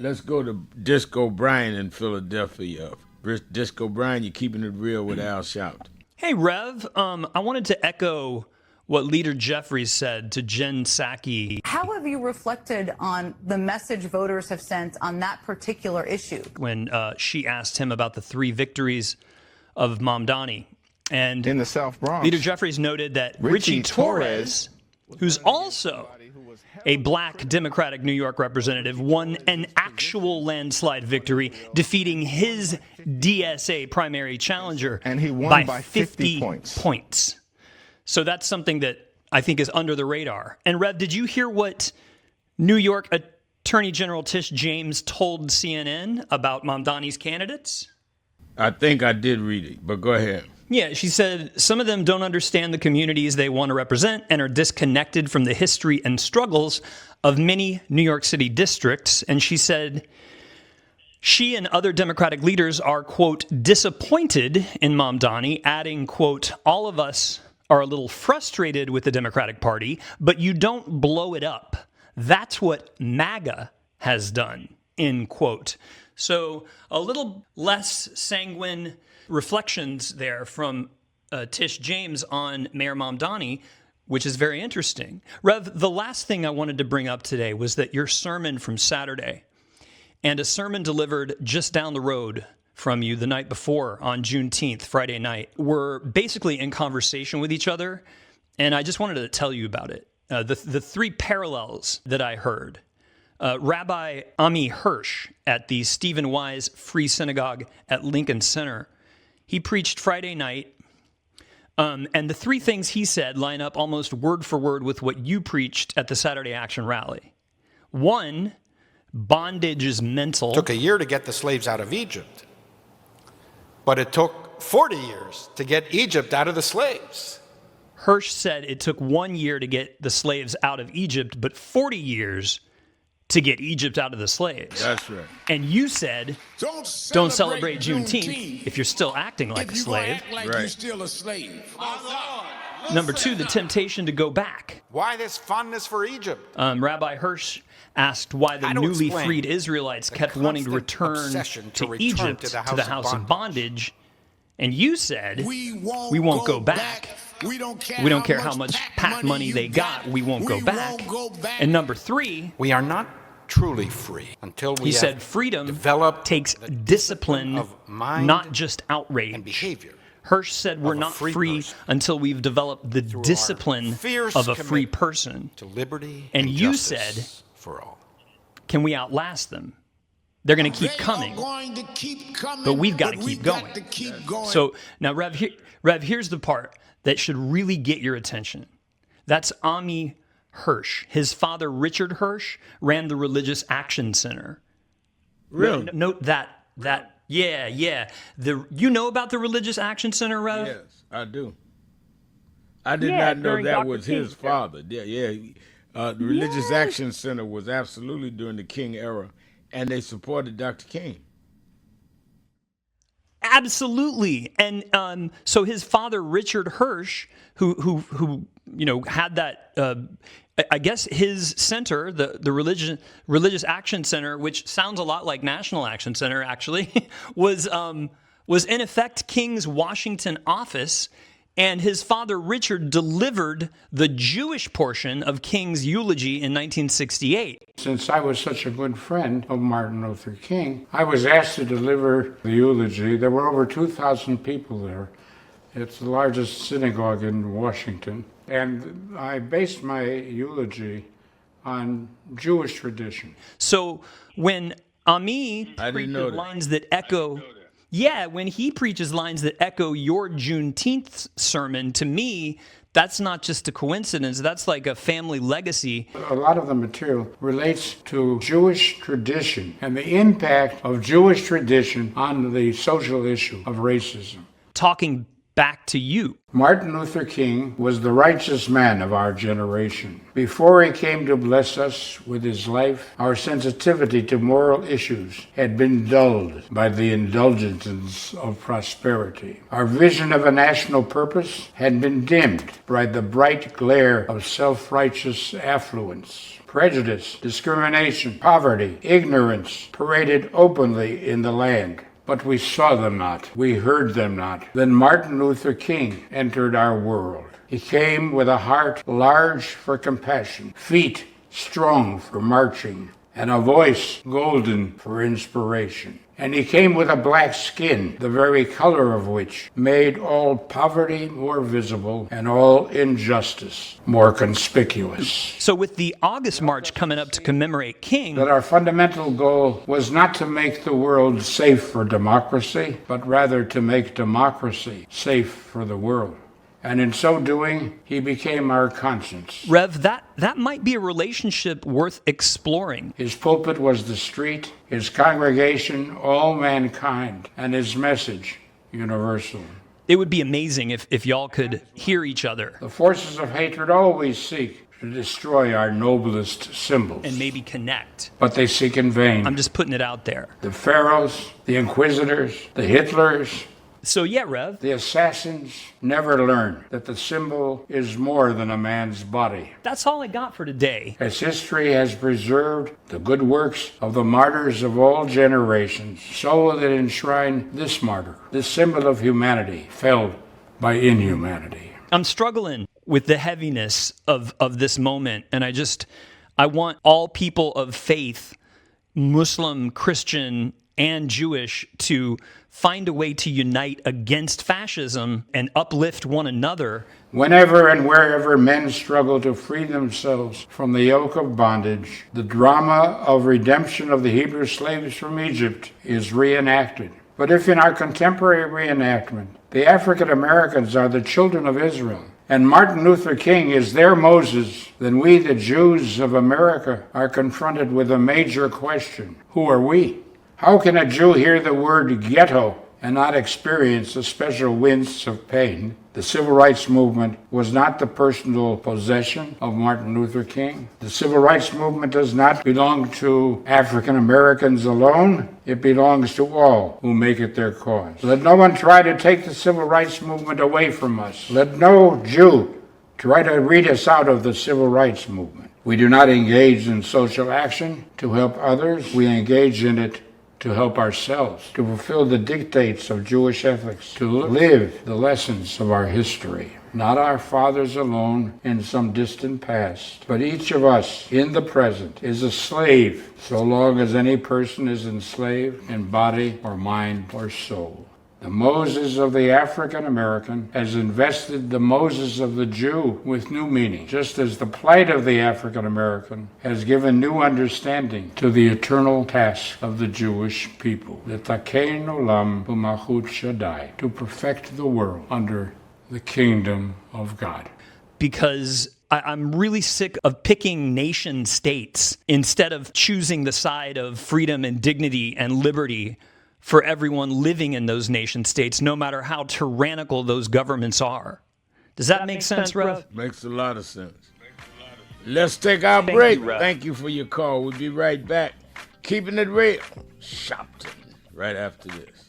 Let's go to Disco Brian in Philadelphia. Disco Brian, you're keeping it real with Al Sharpton. Hey, Rev. I wanted to echo what Leader Jeffries said to Jen Psaki. How have you reflected on the message voters have sent on that particular issue? When she asked him about the 3 victories of Mamdani. And in the South Bronx, Leader Jeffries noted that Richie Torres, who's also a black Democratic New York representative, won an actual landslide victory, defeating his DSA primary challenger and he won by 50 points. So that's something that I think is under the radar. And Rev, did you hear what New York Attorney General Tish James told CNN about Mamdani's candidates? I think I did read it, but go ahead. Yeah, she said some of them don't understand the communities they want to represent and are disconnected from the history and struggles of many New York City districts. And she said she and other Democratic leaders are, quote, disappointed in Mamdani, adding, quote, all of us are a little frustrated with the Democratic Party, but you don't blow it up. That's what MAGA has done, end quote. So a little less sanguine reflections there from Tish James on Mayor Mamdani, which is very interesting. Rev, the last thing I wanted to bring up today was that your sermon from Saturday and a sermon delivered just down the road from you the night before on Juneteenth, Friday night, were basically in conversation with each other, and I just wanted to tell you about it. The 3 parallels that I heard. Rabbi Ammi Hirsch at the Stephen Wise Free Synagogue at Lincoln Center, he preached Friday night, and the 3 things he said line up almost word for word with what you preached at the Saturday Action Rally. 1, bondage is mental. It took a year to get the slaves out of Egypt. But it took 40 years to get Egypt out of the slaves. Hirsch said it took 1 year to get the slaves out of Egypt, but 40 years to get Egypt out of the slaves. That's right. And you said, don't celebrate Juneteenth if you're still acting like a slave. Act like you're still a slave. Number 2, the temptation to go back. Why this fondness for Egypt? Rabbi Hirsch asked why the newly freed Israelites kept wanting to return to Egypt, to the house of bondage. And you said, we won't go back. We don't care how much PAC money they got. We won't go back. And number 3, we are not truly free until we he said freedom takes discipline of mind, not just outrage. And behavior. Hirsch said we're not free until we've developed the discipline of a free person. To liberty and you said, for all. Can we outlast them? They're going to keep coming. But we've got to keep going. So now, Rev, here's the part that should really get your attention. That's Ammi Hirsch. His father, Richard Hirsch, ran the Religious Action Center. Really? Note that. Yeah. You know about the Religious Action Center, Rev? Yes, I do. I did not know that was his father. Yeah. The Religious Action Center was absolutely during the King era, and they supported Dr. King. Absolutely. And so his father, Richard Hirsch, who had that, I guess his center, the Religious Action Center, which sounds a lot like National Action Center, actually, was in effect King's Washington office. And his father, Richard, delivered the Jewish portion of King's eulogy in 1968. Since I was such a good friend of Martin Luther King, I was asked to deliver the eulogy. There were over 2,000 people there. It's the largest synagogue in Washington. And I based my eulogy on Jewish tradition. So when Ammi preaches lines that echo... Yeah, when he preaches lines that echo your Juneteenth sermon, to me, that's not just a coincidence. That's like a family legacy. A lot of the material relates to Jewish tradition and the impact of Jewish tradition on the social issue of racism. Talking back to you. Martin Luther King was the righteous man of our generation. Before he came to bless us with his life, our sensitivity to moral issues had been dulled by the indulgences of prosperity. Our vision of a national purpose had been dimmed by the bright glare of self-righteous affluence. Prejudice, discrimination, poverty, ignorance paraded openly in the land. But we saw them not, we heard them not. Then Martin Luther King entered our world. He came with a heart large for compassion, feet strong for marching, and a voice golden for inspiration. And he came with a black skin, the very color of which made all poverty more visible and all injustice more conspicuous. So with the August March coming up to commemorate King, That our fundamental goal was not to make the world safe for democracy, but rather to make democracy safe for the world. And in so doing, he became our conscience. Rev, that might be a relationship worth exploring. His pulpit was the street, his congregation all mankind, and his message universal. It would be amazing if y'all could hear each other The forces of hatred always seek to destroy our noblest symbols, and maybe connect. but they seek in vain. I'm just putting it out there. The pharaohs, the inquisitors, the Hitlers, So yeah, Rev, the assassins never learn that the symbol is more than a man's body. that's all I got for today. As history has preserved the good works of the martyrs of all generations, so will it enshrine this martyr, this symbol of humanity, felled by inhumanity. I'm struggling with the heaviness of this moment, and I want all people of faith, Muslim, Christian, and Jewish, to find a way to unite against fascism and uplift one another. Whenever and wherever men struggle to free themselves from the yoke of bondage, the drama of redemption of the Hebrew slaves from Egypt is reenacted. But if in our contemporary reenactment, the African Americans are the children of Israel, and Martin Luther King is their Moses, then we, the Jews of America, are confronted with a major question. Who are we? How can a Jew hear the word ghetto and not experience a special wince of pain? The civil rights movement was not the personal possession of Martin Luther King. The civil rights movement does not belong to African Americans alone. It belongs to all who make it their cause. Let no one try to take the civil rights movement away from us. Let no Jew try to read us out of the civil rights movement. We do not engage in social action to help others. We engage in it to help ourselves, to fulfill the dictates of Jewish ethics, to live the lessons of our history. Not our fathers alone in some distant past, but each of us in the present is a slave so long as any person is enslaved in body or mind or soul. The Moses of the African American has invested the Moses of the Jew with new meaning, just as the plight of the African American has given new understanding to the eternal task of the Jewish people. Letakein olam b'malchut Shaddai, to perfect the world under the kingdom of God. Because I'm really sick of picking nation states instead of choosing the side of freedom and dignity and liberty for everyone living in those nation states, no matter how tyrannical those governments are. Does that make sense, Rev? Makes a lot of sense. Let's take our break. Thank you for your call. We'll be right back. Keeping it real. Sharpton. Right after this.